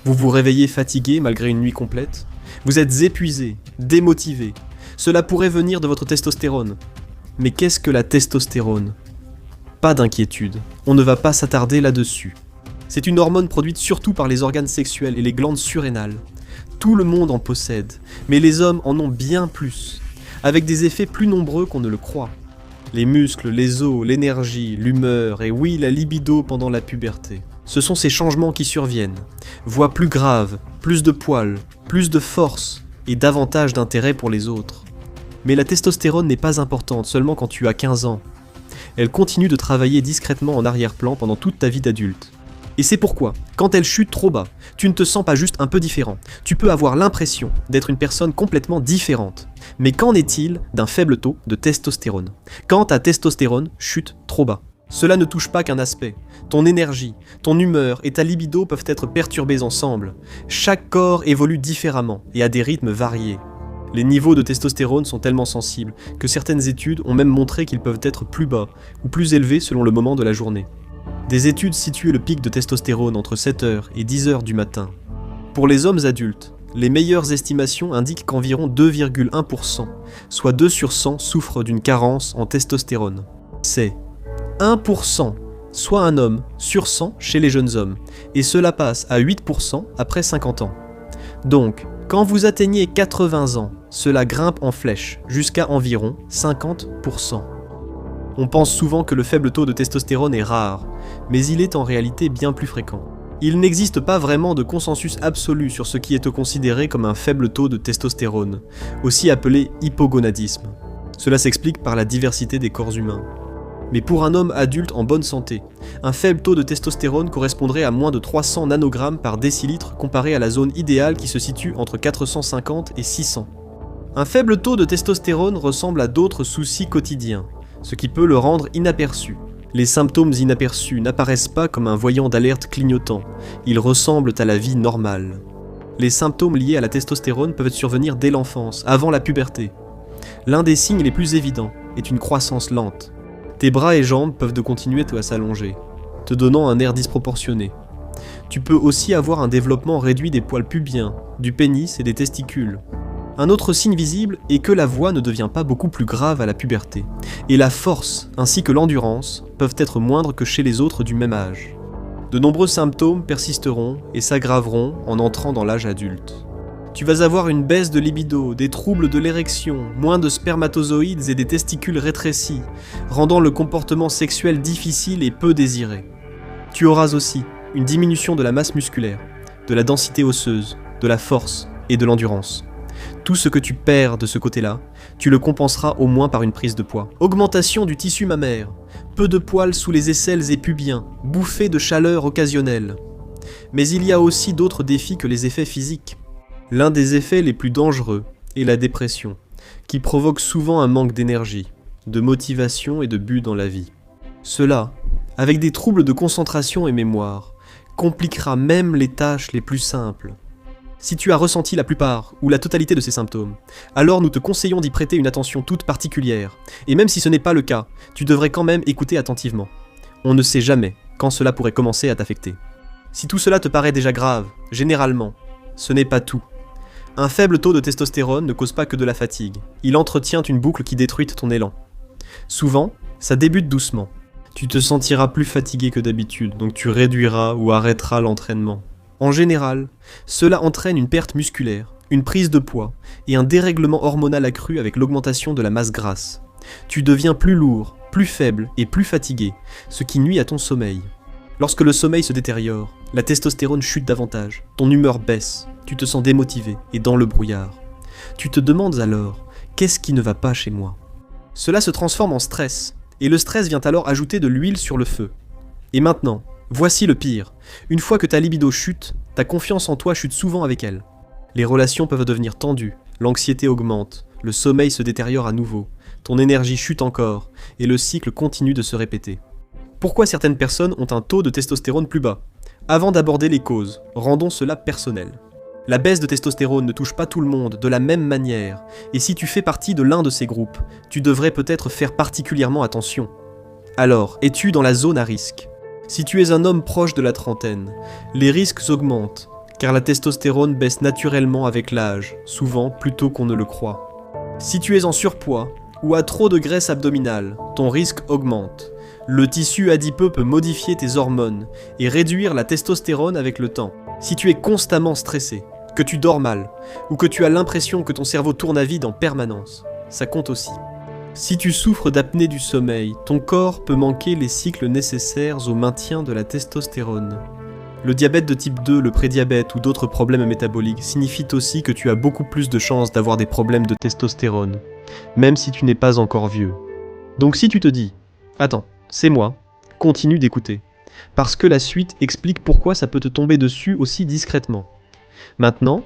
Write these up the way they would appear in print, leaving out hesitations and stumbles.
Vous vous réveillez fatigué malgré une nuit complète. Vous êtes épuisé, démotivé. Cela pourrait venir de votre testostérone. Mais qu'est-ce que la testostérone ? Pas d'inquiétude, on ne va pas s'attarder là-dessus. C'est une hormone produite surtout par les organes sexuels et les glandes surrénales. Tout le monde en possède, mais les hommes en ont bien plus, avec des effets plus nombreux qu'on ne le croit. Les muscles, les os, l'énergie, l'humeur et oui, la libido pendant la puberté. Ce sont ces changements qui surviennent. Voix plus grave, plus de poils, plus de force et davantage d'intérêt pour les autres. Mais la testostérone n'est pas importante seulement quand tu as 15 ans. Elle continue de travailler discrètement en arrière-plan pendant toute ta vie d'adulte. Et c'est pourquoi, quand elle chute trop bas, tu ne te sens pas juste un peu différent. Tu peux avoir l'impression d'être une personne complètement différente. Mais qu'en est-il d'un faible taux de testostérone ? Quand ta testostérone chute trop bas. Cela ne touche pas qu'un aspect. Ton énergie, ton humeur et ta libido peuvent être perturbés ensemble. Chaque corps évolue différemment et à des rythmes variés. Les niveaux de testostérone sont tellement sensibles que certaines études ont même montré qu'ils peuvent être plus bas ou plus élevés selon le moment de la journée. Des études situaient le pic de testostérone entre 7h et 10h du matin. Pour les hommes adultes, les meilleures estimations indiquent qu'environ 2,1%, soit 2 sur 100, souffrent d'une carence en testostérone. C'est 1%, soit un homme sur 100 chez les jeunes hommes, et cela passe à 8% après 50 ans. Donc, quand vous atteignez 80 ans, cela grimpe en flèche, jusqu'à environ 50%. On pense souvent que le faible taux de testostérone est rare, mais il est en réalité bien plus fréquent. Il n'existe pas vraiment de consensus absolu sur ce qui est considéré comme un faible taux de testostérone, aussi appelé hypogonadisme. Cela s'explique par la diversité des corps humains. Mais pour un homme adulte en bonne santé, un faible taux de testostérone correspondrait à moins de 300 nanogrammes par décilitre comparé à la zone idéale qui se situe entre 450 et 600. Un faible taux de testostérone ressemble à d'autres soucis quotidiens, ce qui peut le rendre inaperçu. Les symptômes inaperçus n'apparaissent pas comme un voyant d'alerte clignotant, ils ressemblent à la vie normale. Les symptômes liés à la testostérone peuvent survenir dès l'enfance, avant la puberté. L'un des signes les plus évidents est une croissance lente. Tes bras et jambes peuvent continuer à s'allonger, te donnant un air disproportionné. Tu peux aussi avoir un développement réduit des poils pubiens, du pénis et des testicules. Un autre signe visible est que la voix ne devient pas beaucoup plus grave à la puberté, et la force ainsi que l'endurance peuvent être moindres que chez les autres du même âge. De nombreux symptômes persisteront et s'aggraveront en entrant dans l'âge adulte. Tu vas avoir une baisse de libido, des troubles de l'érection, moins de spermatozoïdes et des testicules rétrécis, rendant le comportement sexuel difficile et peu désiré. Tu auras aussi une diminution de la masse musculaire, de la densité osseuse, de la force et de l'endurance. Tout ce que tu perds de ce côté-là, tu le compenseras au moins par une prise de poids. Augmentation du tissu mammaire, peu de poils sous les aisselles et pubiens, bouffées de chaleur occasionnelle. Mais il y a aussi d'autres défis que les effets physiques. L'un des effets les plus dangereux est la dépression, qui provoque souvent un manque d'énergie, de motivation et de but dans la vie. Cela, avec des troubles de concentration et mémoire, compliquera même les tâches les plus simples. Si tu as ressenti la plupart ou la totalité de ces symptômes, alors nous te conseillons d'y prêter une attention toute particulière, et même si ce n'est pas le cas, tu devrais quand même écouter attentivement. On ne sait jamais quand cela pourrait commencer à t'affecter. Si tout cela te paraît déjà grave, généralement, ce n'est pas tout. Un faible taux de testostérone ne cause pas que de la fatigue, il entretient une boucle qui détruit ton élan. Souvent, ça débute doucement. Tu te sentiras plus fatigué que d'habitude, donc tu réduiras ou arrêteras l'entraînement. En général, cela entraîne une perte musculaire, une prise de poids et un dérèglement hormonal accru avec l'augmentation de la masse grasse. Tu deviens plus lourd, plus faible et plus fatigué, ce qui nuit à ton sommeil. Lorsque le sommeil se détériore, la testostérone chute davantage, ton humeur baisse, tu te sens démotivé et dans le brouillard. Tu te demandes alors, qu'est-ce qui ne va pas chez moi ? Cela se transforme en stress, et le stress vient alors ajouter de l'huile sur le feu. Et maintenant, voici le pire. Une fois que ta libido chute, ta confiance en toi chute souvent avec elle. Les relations peuvent devenir tendues, l'anxiété augmente, le sommeil se détériore à nouveau, ton énergie chute encore, et le cycle continue de se répéter. Pourquoi certaines personnes ont un taux de testostérone plus bas ? Avant d'aborder les causes, rendons cela personnel. La baisse de testostérone ne touche pas tout le monde de la même manière, et si tu fais partie de l'un de ces groupes, tu devrais peut-être faire particulièrement attention. Alors, es-tu dans la zone à risque ? Si tu es un homme proche de la trentaine, les risques augmentent, car la testostérone baisse naturellement avec l'âge, souvent plus tôt qu'on ne le croit. Si tu es en surpoids ou as trop de graisse abdominale, ton risque augmente. Le tissu adipeux peut modifier tes hormones et réduire la testostérone avec le temps. Si tu es constamment stressé, que tu dors mal, ou que tu as l'impression que ton cerveau tourne à vide en permanence, ça compte aussi. Si tu souffres d'apnée du sommeil, ton corps peut manquer les cycles nécessaires au maintien de la testostérone. Le diabète de type 2, le prédiabète ou d'autres problèmes métaboliques signifient aussi que tu as beaucoup plus de chances d'avoir des problèmes de testostérone, même si tu n'es pas encore vieux. Donc si tu te dis « Attends, c'est moi », continue d'écouter, parce que la suite explique pourquoi ça peut te tomber dessus aussi discrètement. Maintenant,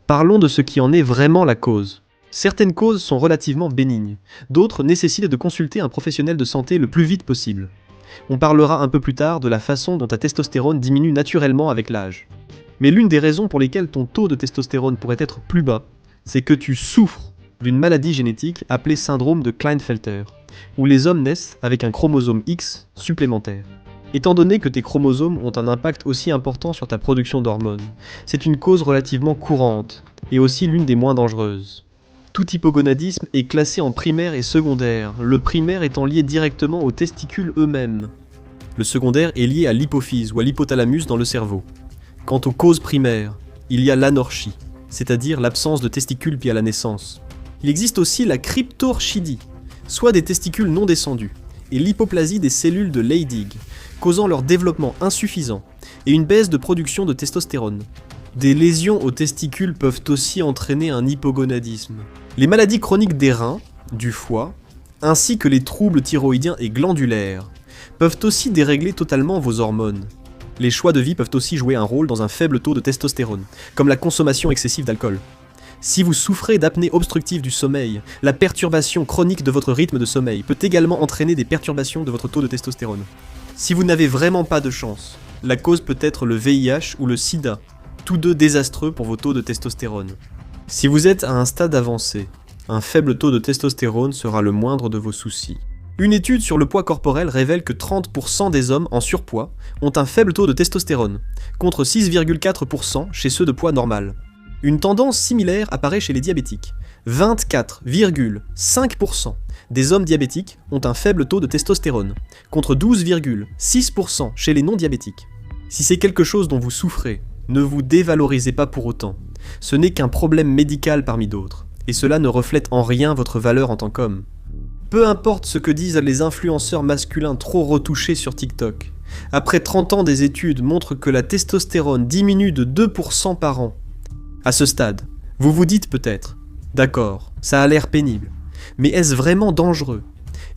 parlons de ce qui en est vraiment la cause. Certaines causes sont relativement bénignes, d'autres nécessitent de consulter un professionnel de santé le plus vite possible. On parlera un peu plus tard de la façon dont ta testostérone diminue naturellement avec l'âge. Mais l'une des raisons pour lesquelles ton taux de testostérone pourrait être plus bas, c'est que tu souffres d'une maladie génétique appelée syndrome de Klinefelter, où les hommes naissent avec un chromosome X supplémentaire. Étant donné que tes chromosomes ont un impact aussi important sur ta production d'hormones, c'est une cause relativement courante, et aussi l'une des moins dangereuses. Tout hypogonadisme est classé en primaire et secondaire, le primaire étant lié directement aux testicules eux-mêmes. Le secondaire est lié à l'hypophyse ou à l'hypothalamus dans le cerveau. Quant aux causes primaires, il y a l'anorchie, c'est-à-dire l'absence de testicules puis à la naissance. Il existe aussi la cryptorchidie, soit des testicules non descendus, et l'hypoplasie des cellules de Leydig, causant leur développement insuffisant et une baisse de production de testostérone. Des lésions aux testicules peuvent aussi entraîner un hypogonadisme. Les maladies chroniques des reins, du foie, ainsi que les troubles thyroïdiens et glandulaires, peuvent aussi dérégler totalement vos hormones. Les choix de vie peuvent aussi jouer un rôle dans un faible taux de testostérone, comme la consommation excessive d'alcool. Si vous souffrez d'apnée obstructive du sommeil, la perturbation chronique de votre rythme de sommeil peut également entraîner des perturbations de votre taux de testostérone. Si vous n'avez vraiment pas de chance, la cause peut être le VIH ou le SIDA, tous deux désastreux pour vos taux de testostérone. Si vous êtes à un stade avancé, un faible taux de testostérone sera le moindre de vos soucis. Une étude sur le poids corporel révèle que 30% des hommes en surpoids ont un faible taux de testostérone, contre 6,4% chez ceux de poids normal. Une tendance similaire apparaît chez les diabétiques. 24,5% des hommes diabétiques ont un faible taux de testostérone, contre 12,6% chez les non-diabétiques. Si c'est quelque chose dont vous souffrez, ne vous dévalorisez pas pour autant. Ce n'est qu'un problème médical parmi d'autres, et cela ne reflète en rien votre valeur en tant qu'homme. Peu importe ce que disent les influenceurs masculins trop retouchés sur TikTok, après 30 ans des études montrent que la testostérone diminue de 2% par an. À ce stade, vous vous dites peut-être « D'accord, ça a l'air pénible, mais est-ce vraiment dangereux ?»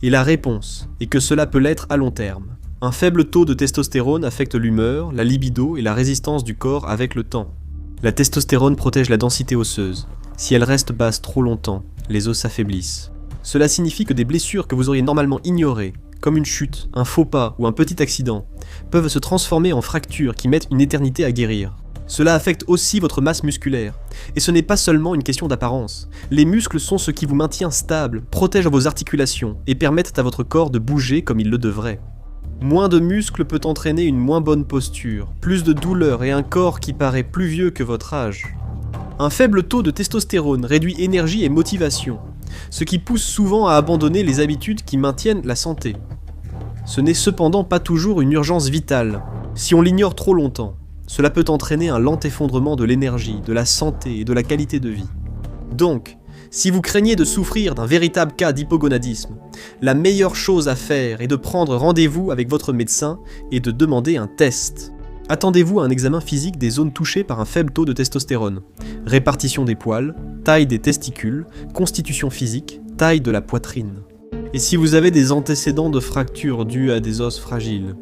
Et la réponse est que cela peut l'être à long terme. Un faible taux de testostérone affecte l'humeur, la libido et la résistance du corps avec le temps. La testostérone protège la densité osseuse. Si elle reste basse trop longtemps, les os s'affaiblissent. Cela signifie que des blessures que vous auriez normalement ignorées, comme une chute, un faux pas ou un petit accident, peuvent se transformer en fractures qui mettent une éternité à guérir. Cela affecte aussi votre masse musculaire. Et ce n'est pas seulement une question d'apparence. Les muscles sont ce qui vous maintient stable, protègent vos articulations et permettent à votre corps de bouger comme il le devrait. Moins de muscles peut entraîner une moins bonne posture, plus de douleur et un corps qui paraît plus vieux que votre âge. Un faible taux de testostérone réduit énergie et motivation, ce qui pousse souvent à abandonner les habitudes qui maintiennent la santé. Ce n'est cependant pas toujours une urgence vitale. Si on l'ignore trop longtemps, cela peut entraîner un lent effondrement de l'énergie, de la santé et de la qualité de vie. Donc, si vous craignez de souffrir d'un véritable cas d'hypogonadisme, la meilleure chose à faire est de prendre rendez-vous avec votre médecin et de demander un test. Attendez-vous à un examen physique des zones touchées par un faible taux de testostérone. Répartition des poils, taille des testicules, constitution physique, taille de la poitrine. Et si vous avez des antécédents de fractures dues à des os fragiles,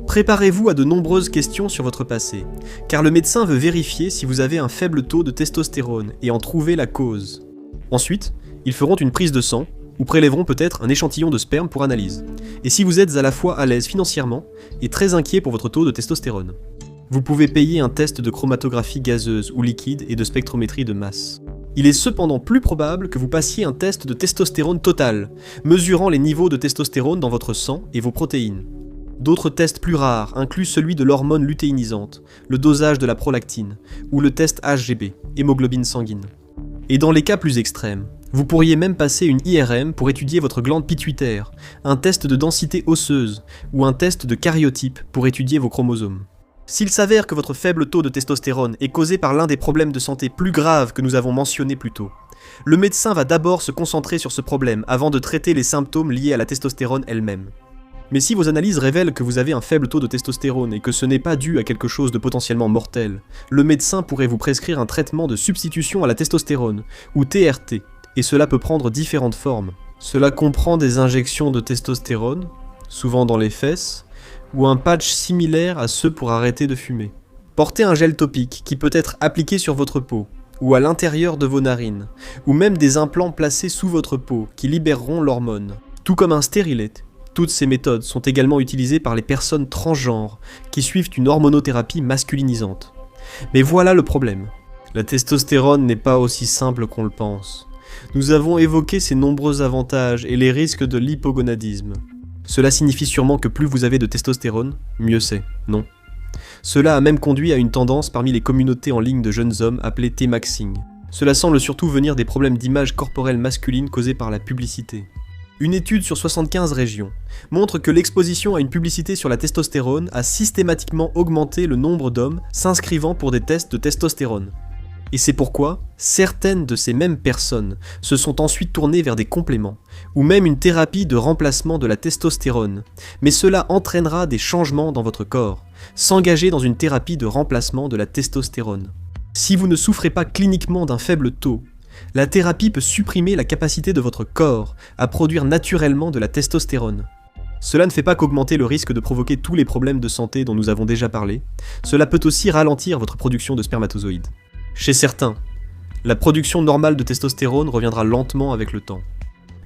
préparez-vous à de nombreuses questions sur votre passé, car le médecin veut vérifier si vous avez un faible taux de testostérone et en trouver la cause. Ensuite, ils feront une prise de sang, ou prélèveront peut-être un échantillon de sperme pour analyse. Et si vous êtes à la fois à l'aise financièrement et très inquiet pour votre taux de testostérone, vous pouvez payer un test de chromatographie gazeuse ou liquide et de spectrométrie de masse. Il est cependant plus probable que vous passiez un test de testostérone total, mesurant les niveaux de testostérone dans votre sang et vos protéines. D'autres tests plus rares incluent celui de l'hormone lutéinisante, le dosage de la prolactine, ou le test HGB, hémoglobine sanguine. Et dans les cas plus extrêmes, vous pourriez même passer une IRM pour étudier votre glande pituitaire, un test de densité osseuse, ou un test de karyotype pour étudier vos chromosomes. S'il s'avère que votre faible taux de testostérone est causé par l'un des problèmes de santé plus graves que nous avons mentionnés plus tôt, le médecin va d'abord se concentrer sur ce problème avant de traiter les symptômes liés à la testostérone elle-même. Mais si vos analyses révèlent que vous avez un faible taux de testostérone et que ce n'est pas dû à quelque chose de potentiellement mortel, le médecin pourrait vous prescrire un traitement de substitution à la testostérone, ou TRT, et cela peut prendre différentes formes. Cela comprend des injections de testostérone, souvent dans les fesses, ou un patch similaire à ceux pour arrêter de fumer. Portez un gel topique qui peut être appliqué sur votre peau, ou à l'intérieur de vos narines, ou même des implants placés sous votre peau qui libéreront l'hormone, tout comme un stérilet. Toutes ces méthodes sont également utilisées par les personnes transgenres qui suivent une hormonothérapie masculinisante. Mais voilà le problème. La testostérone n'est pas aussi simple qu'on le pense. Nous avons évoqué ses nombreux avantages et les risques de l'hypogonadisme. Cela signifie sûrement que plus vous avez de testostérone, mieux c'est, non? Cela a même conduit à une tendance parmi les communautés en ligne de jeunes hommes appelée T-maxing. Cela semble surtout venir des problèmes d'image corporelle masculine causés par la publicité. Une étude sur 75 régions montre que l'exposition à une publicité sur la testostérone a systématiquement augmenté le nombre d'hommes s'inscrivant pour des tests de testostérone. Et c'est pourquoi certaines de ces mêmes personnes se sont ensuite tournées vers des compléments, ou même une thérapie de remplacement de la testostérone. Mais cela entraînera des changements dans votre corps. S'engager dans une thérapie de remplacement de la testostérone. Si vous ne souffrez pas cliniquement d'un faible taux, la thérapie peut supprimer la capacité de votre corps à produire naturellement de la testostérone. Cela ne fait pas qu'augmenter le risque de provoquer tous les problèmes de santé dont nous avons déjà parlé, cela peut aussi ralentir votre production de spermatozoïdes. Chez certains, la production normale de testostérone reviendra lentement avec le temps.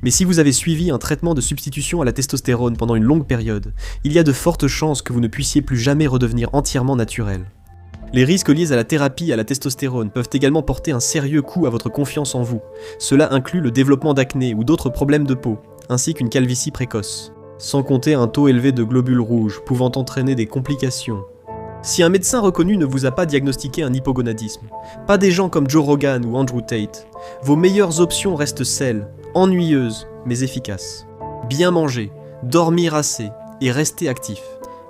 Mais si vous avez suivi un traitement de substitution à la testostérone pendant une longue période, il y a de fortes chances que vous ne puissiez plus jamais redevenir entièrement naturel. Les risques liés à la thérapie à la testostérone peuvent également porter un sérieux coup à votre confiance en vous. Cela inclut le développement d'acné ou d'autres problèmes de peau, ainsi qu'une calvitie précoce. Sans compter un taux élevé de globules rouges pouvant entraîner des complications. Si un médecin reconnu ne vous a pas diagnostiqué un hypogonadisme, pas des gens comme Joe Rogan ou Andrew Tate, vos meilleures options restent celles, ennuyeuses mais efficaces. Bien manger, dormir assez et rester actif.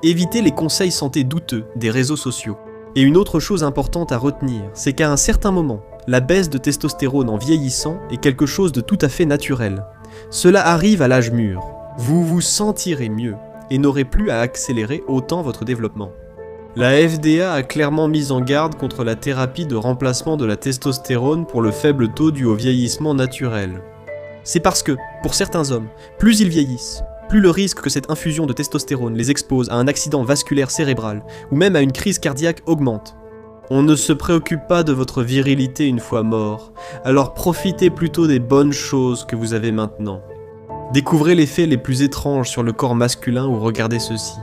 Évitez les conseils santé douteux des réseaux sociaux. Et une autre chose importante à retenir, c'est qu'à un certain moment, la baisse de testostérone en vieillissant est quelque chose de tout à fait naturel. Cela arrive à l'âge mûr. Vous vous sentirez mieux et n'aurez plus à accélérer autant votre développement. La FDA a clairement mis en garde contre la thérapie de remplacement de la testostérone pour le faible taux dû au vieillissement naturel. C'est parce que, pour certains hommes, plus ils vieillissent, plus le risque que cette infusion de testostérone les expose à un accident vasculaire cérébral ou même à une crise cardiaque augmente. On ne se préoccupe pas de votre virilité une fois mort, alors profitez plutôt des bonnes choses que vous avez maintenant. Découvrez les faits les plus étranges sur le corps masculin ou regardez ceci.